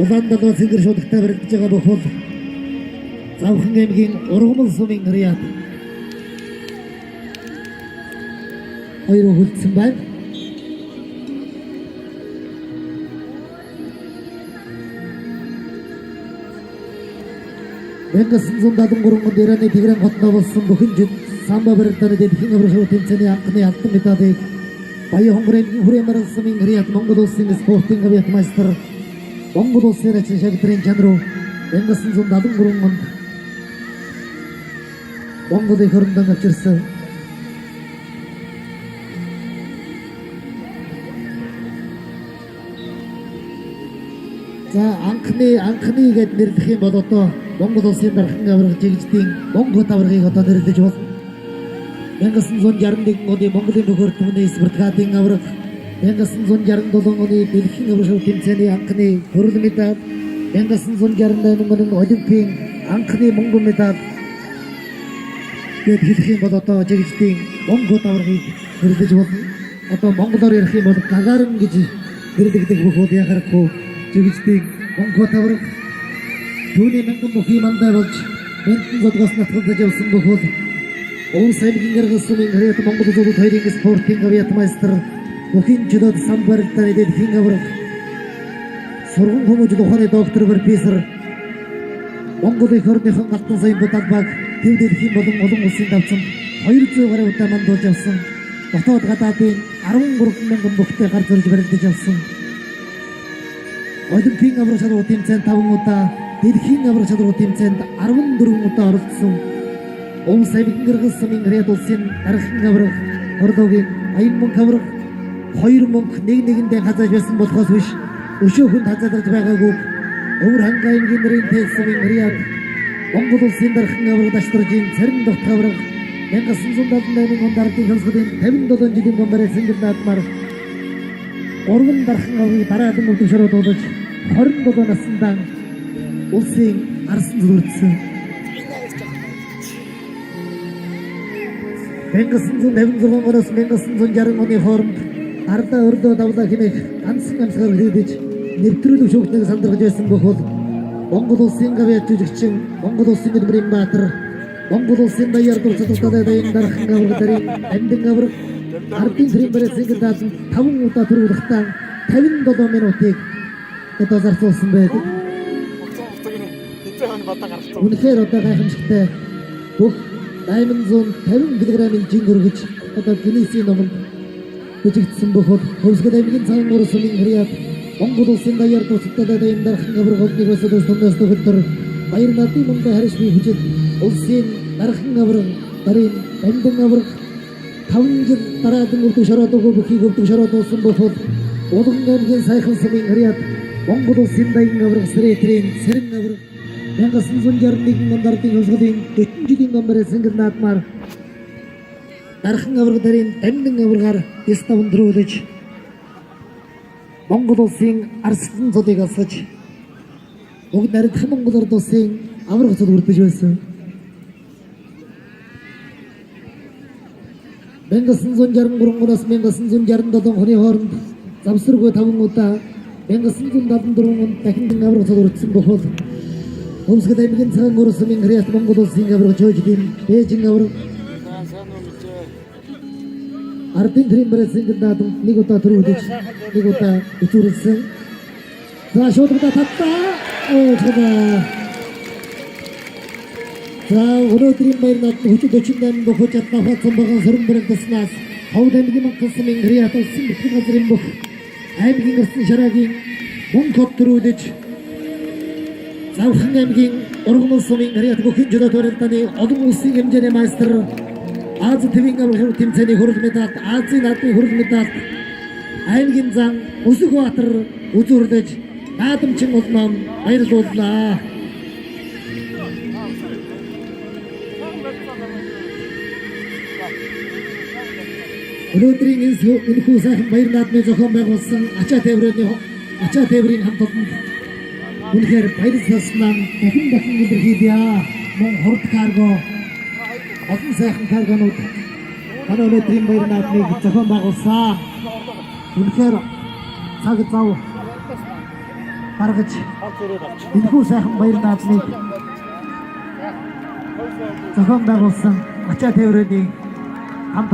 Улаанбаатар цэнгэр шуудагтай баригдаж байгаа бүх бол Завхан аймгийн Ургамал сумын Риад хоёр хөлдсөн байна. Бэнгсэн 173 онд Ираны Тэгран хотноо болсон бүхэн самбо барилдааны дэлхийн аврагын тэмцээний анхны алтан медалийг Баян хонгорын Хүрэмар сумын Риад Монгол улсын спортын авиат майстар Монгол улсын ачин шагдрын чанаруу Бэнгсэн 173 онд Монголын хөрөндөнд авчирсан за анхны гэд нэрлэх юм бол одоо Монгол улсын дархан аврагын жигждийн Монгол аврагыг одоо нэрлэж байна. 1961 оны Монголын нөхөр түмний спартакиадын авраг 1967 оны дэлхийн аврагын тэмцээний анхны хөрөл медаль 1968 оны Олимпийн анхны Монгол медаль гэд хэлэх юм бол одоо жигждийн Монгол аврагыг нэрлэж байна. Одоо монголоор ярих юм бол гагарин гэж нэрлэгдэх бөхөд яхахгүй жигждийн Монгол авраг түүний мянган бүхий мандаа болж ментэн зодгоос натгалдаж явсан бөхөд Улс аймгийн Гэргэн сумын Риад Монгол улс хоёрын спортын авиат майстар бүхий чөлөөт самбо барилдааны дэлхийн авраг сургууль хүмүүжил ухааны доктор профессор Монголын хөрөнийхэн алтан саяын будалбаг төв дэлхийн болон олон улсын давцанд 200 гаруй удаа мандуулж явсан дотоод гадаадын 13 мянган бүхтэй гар зөрж барилдаж явсан Олимпийн авраг шалруу тэмцээнд 5 удаа дэлхийн авраг шалруу тэмцээнд 14 удаа оролцсон Улс аймгийн Гэргэн сумын Риад улсын дархан авраг Орлогийн аян мөнх авраг 2 мөнх нэгэндээ хазааж байсан болохоос биш өшөө хүнд хазаалж байгаагүй өвөр ханга аймгийн нэрийн тэлсмийн Риад Монгол улсын дархан авраг даштржийн царин дутх авраг 1978 онд ардын хэмсгэлийн 57 жилийн гомбараа сэнгэр наадмаар 3 дархан аврагыг дараадан өвдөшрөө дуулаж 27 наснда улсын арсан зүрдсэн 1956 оноос 1960 оны хооронд ардаа өрдөө давлаа хэмээх ганцхан амьсгаар хийдэж нэвтрүүлэг шүүгтнийг сандаргаж байсан бөхөд Монгол улсын авиат жүжигчин Монгол улсын Нэмрийн Баатар Монгол улсын даяар дурсгалтай даян дархан авраг дарын амьдын авраг ардын тэрийн барьцааг даасан 5 удаа төрүүлэхдээ 57 минутыг одоо зарцуулсан байдаг. Үнэхээр одоо гайхамшигтай бүх 850 кг-ийн жин хөргөж одоо Гиннесийн номонд бичигдсэн бөхөд Хөвсгөл аймгийн Цагаан Нуурын сумын Риад Монгол улсын даяар дурсгалтай даян дархан авраг олныг өсөж томдоос төгөлдөр баяр наадмын мөнгө харьцны хүчит улсын дархан авраг дарын амьдын авраг 5 жил дараадан өвдөг шороодог бүхийг өвдөг шороодуулсан бөхөд Улан аймгийн Сайхан сумын Риад Монгол улсын даян авраг Сэрэтрийн Сэрэн авраг 1961 онд ардын хөвсгөлийн 40 жилийн гомбараа сэнгэр наадмаар дархан авраг дарын амьдын аврагаар 9 төрүүлж Монгол улсын арслан цодыг алсаж уг нарийнхан Монгол ард улсын авраг цод хүрдэж байсан. 1963 оноос 1967 оны хооронд замсргүй 5 удаа 1974 онд дахин авраг цод хүрдсэн бохол Хөвсгөл аймгийн Цагаан Нуурын сумын Риад Монгол улсын авраг жижигэн Бээжин авраг ардын тэрийн барьцааг даасан 1 удаа төрүүлж 1 удаа итүрэлсэн. За шуудгада татаа. За өнөөдрийн баярнад хүчит 48 бохож атгафацсан байгаа сөрөн баригдаснаас Ховд аймгийн Монгол сумын Риад улсын бүхэл газрын бүх аймгийн өрсөн шараагийн мөнгө код төрүүлж Завхан аймгийн Ургамал сумын Риад бүхэн жолоо барилдааны олон улсын хэмжээний майстар Аз твийн аврагын тэмцээний хөрөл медаль Азийн наадмын хөрөл медаль аймгийн зан Өсөгбаатар үзүүрлэж наадамчин улмаа баярлууллаа. Өнөөдрийн энэхүү сайхан баяр наадмын зохион байгуулсан Ачаа тээврийн хамт олонд үнэхээр баяр салснаа дахин илэрхийлье. Мөн хурд карго олон сайхан каргонууд манай өнөөдрийн баяр наадмыг зохион байгуулсан. Үнэхээр цаг зав гаргаж энэхүү сайхан баяр наадмыг зохион байгуулсан Ачаа тээврийн хамт